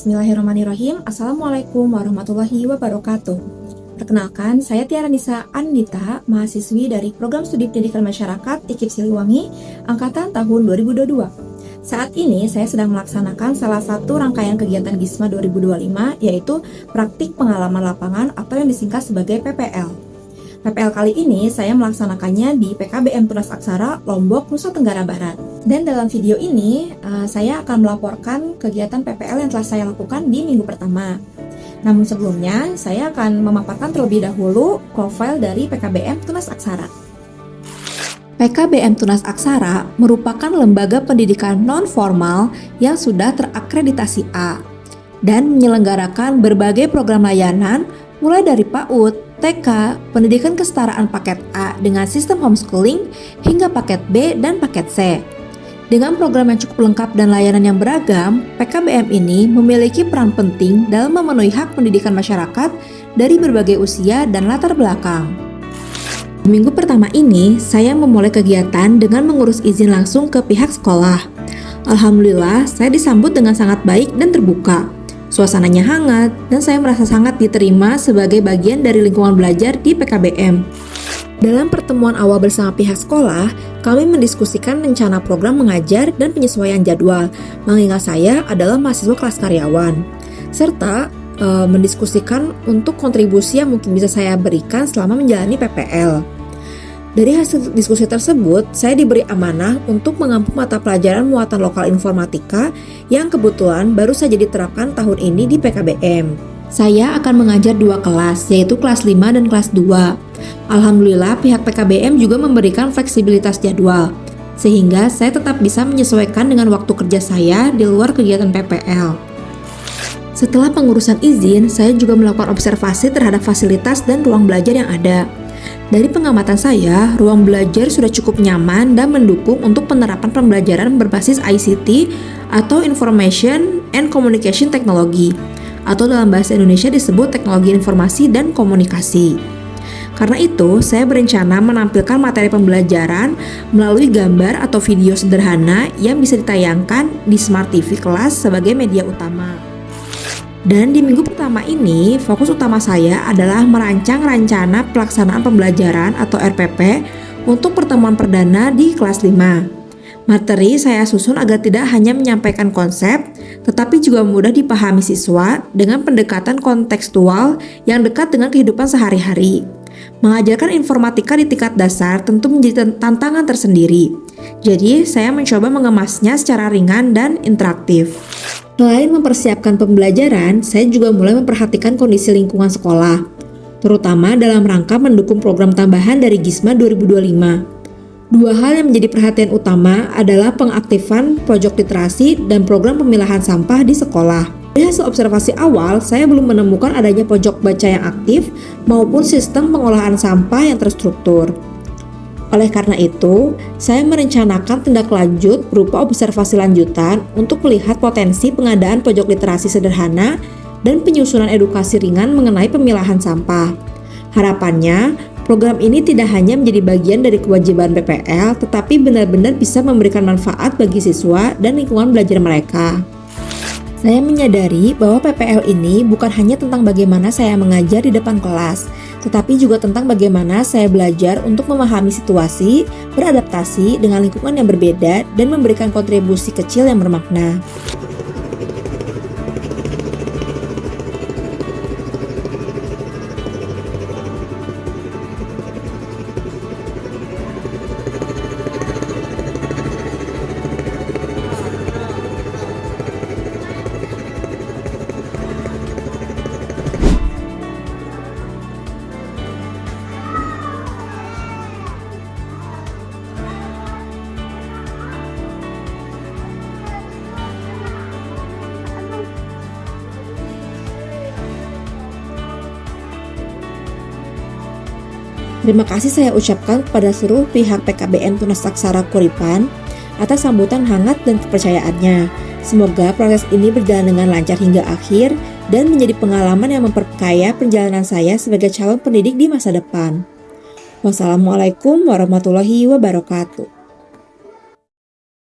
Bismillahirrahmanirrahim. Assalamualaikum warahmatullahi wabarakatuh. Perkenalkan, saya Tiara Nisa Andita, mahasiswi dari Program Studi Pendidikan Masyarakat IKIP Siliwangi, Angkatan tahun 2022. Saat ini saya sedang melaksanakan salah satu rangkaian kegiatan GISMA 2025, yaitu Praktik Pengalaman Lapangan atau yang disingkat sebagai PPL. PPL kali ini saya melaksanakannya di PKBM Tunas Aksara, Lombok, Nusa Tenggara Barat. Dan dalam video ini, saya akan melaporkan kegiatan PPL yang telah saya lakukan di minggu pertama. Namun sebelumnya, saya akan memaparkan terlebih dahulu profil dari PKBM Tunas Aksara. PKBM Tunas Aksara merupakan lembaga pendidikan non-formal yang sudah terakreditasi A dan menyelenggarakan berbagai program layanan mulai dari PAUD, TK, pendidikan kesetaraan paket A dengan sistem homeschooling hingga paket B dan paket C. Dengan program yang cukup lengkap dan layanan yang beragam, PKBM ini memiliki peran penting dalam memenuhi hak pendidikan masyarakat dari berbagai usia dan latar belakang. Di minggu pertama ini, saya memulai kegiatan dengan mengurus izin langsung ke pihak sekolah. Alhamdulillah, saya disambut dengan sangat baik dan terbuka. Suasananya hangat, dan saya merasa sangat diterima sebagai bagian dari lingkungan belajar di PKBM. Dalam pertemuan awal bersama pihak sekolah, kami mendiskusikan rencana program mengajar dan penyesuaian jadwal, mengingat saya adalah mahasiswa kelas karyawan, serta mendiskusikan untuk kontribusi yang mungkin bisa saya berikan selama menjalani PPL. Dari hasil diskusi tersebut, saya diberi amanah untuk mengampu mata pelajaran muatan lokal informatika yang kebetulan baru saja diterapkan tahun ini di PKBM. Saya akan mengajar 2 kelas, yaitu kelas 5 dan kelas 2. Alhamdulillah pihak PKBM juga memberikan fleksibilitas jadwal, sehingga saya tetap bisa menyesuaikan dengan waktu kerja saya di luar kegiatan PPL. Setelah pengurusan izin, saya juga melakukan observasi terhadap fasilitas dan ruang belajar yang ada. Dari pengamatan saya, ruang belajar sudah cukup nyaman dan mendukung untuk penerapan pembelajaran berbasis ICT atau Information and Communication Technology, atau dalam bahasa Indonesia disebut teknologi informasi dan komunikasi. Karena itu, saya berencana menampilkan materi pembelajaran melalui gambar atau video sederhana yang bisa ditayangkan di Smart TV kelas sebagai media utama. Dan di minggu pertama ini, fokus utama saya adalah merancang rencana pelaksanaan pembelajaran atau RPP untuk pertemuan perdana di kelas 5. Materi saya susun agar tidak hanya menyampaikan konsep, tetapi juga mudah dipahami siswa dengan pendekatan kontekstual yang dekat dengan kehidupan sehari-hari. Mengajarkan informatika di tingkat dasar tentu menjadi tantangan tersendiri. Jadi, saya mencoba mengemasnya secara ringan dan interaktif. Selain mempersiapkan pembelajaran, saya juga mulai memperhatikan kondisi lingkungan sekolah, terutama dalam rangka mendukung program tambahan dari GISMA 2025. 2 hal yang menjadi perhatian utama adalah pengaktifan pojok literasi dan program pemilahan sampah di sekolah. Dari hasil observasi awal, saya belum menemukan adanya pojok baca yang aktif maupun sistem pengolahan sampah yang terstruktur. Oleh karena itu, saya merencanakan tindak lanjut berupa observasi lanjutan untuk melihat potensi pengadaan pojok literasi sederhana dan penyusunan edukasi ringan mengenai pemilahan sampah. Harapannya, program ini tidak hanya menjadi bagian dari kewajiban PPL, tetapi benar-benar bisa memberikan manfaat bagi siswa dan lingkungan belajar mereka. Saya menyadari bahwa PPL ini bukan hanya tentang bagaimana saya mengajar di depan kelas, tetapi juga tentang bagaimana saya belajar untuk memahami situasi, beradaptasi dengan lingkungan yang berbeda, dan memberikan kontribusi kecil yang bermakna. Terima kasih saya ucapkan kepada seluruh pihak PKBM Tunas Aksara Kuripan atas sambutan hangat dan kepercayaannya. Semoga proses ini berjalan dengan lancar hingga akhir dan menjadi pengalaman yang memperkaya perjalanan saya sebagai calon pendidik di masa depan. Wassalamualaikum warahmatullahi wabarakatuh.